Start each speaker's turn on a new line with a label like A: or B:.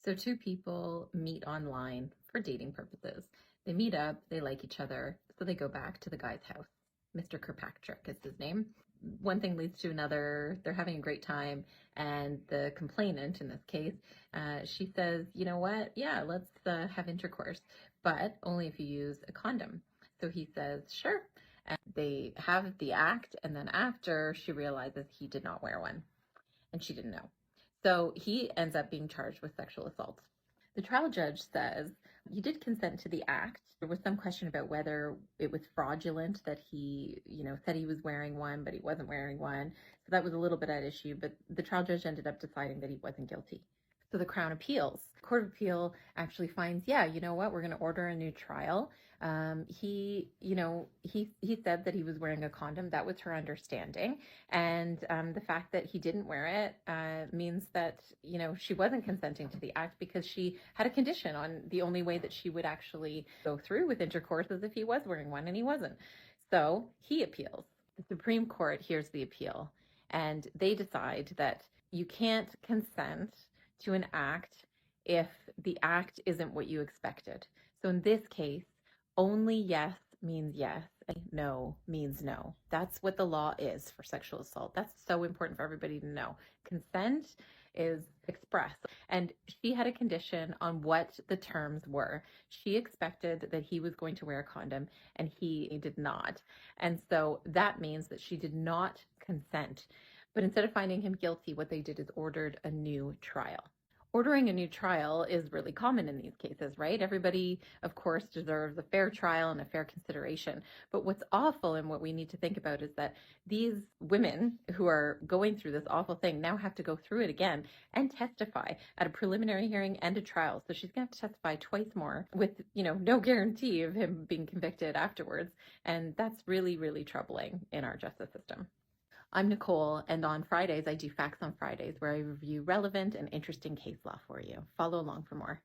A: So two people meet online for dating purposes. They meet up, they like each other, so they go back to the guy's house. Mr. Kirkpatrick is his name. One thing leads to another. They're having a great time, and the complainant, in this case, she says, "You know what? Yeah, let's have intercourse, but only if you use a condom." So he says, "Sure." And they have the act, and then after, she realizes he did not wear one, and she didn't know. So he ends up being charged with sexual assault. The trial judge says you did consent to the act. There was some question about whether it was fraudulent that he, said he was wearing one, but he wasn't wearing one. So that was a little bit at issue, but the trial judge ended up deciding that he wasn't guilty. So the Crown appeals. Court of Appeal actually finds, yeah, you know what, we're going to order a new trial. He said that he was wearing a condom. That was her understanding. And the fact that he didn't wear it means that, she wasn't consenting to the act because she had a condition on the only way that she would actually go through with intercourse is if he was wearing one, and he wasn't. So he appeals. The Supreme Court hears the appeal, and they decide that you can't consent to an act if the act isn't what you expected. So in this case, only yes means yes, and no means no. That's what the law is for sexual assault. That's so important for everybody to know. Consent is express. And she had a condition on what the terms were. She expected that he was going to wear a condom, and he did not. And so that means that she did not consent. But instead of finding him guilty, what they did is ordered a new trial. Ordering a new trial is really common in these cases, right? Everybody, of course, deserves a fair trial and a fair consideration. But what's awful and what we need to think about is that these women who are going through this awful thing now have to go through it again and testify at a preliminary hearing and a trial. So she's going to have to testify twice more with, no guarantee of him being convicted afterwards. And that's really, really troubling in our justice system. I'm Nicole, and on Fridays, I do Facts on Fridays, where I review relevant and interesting case law for you. Follow along for more.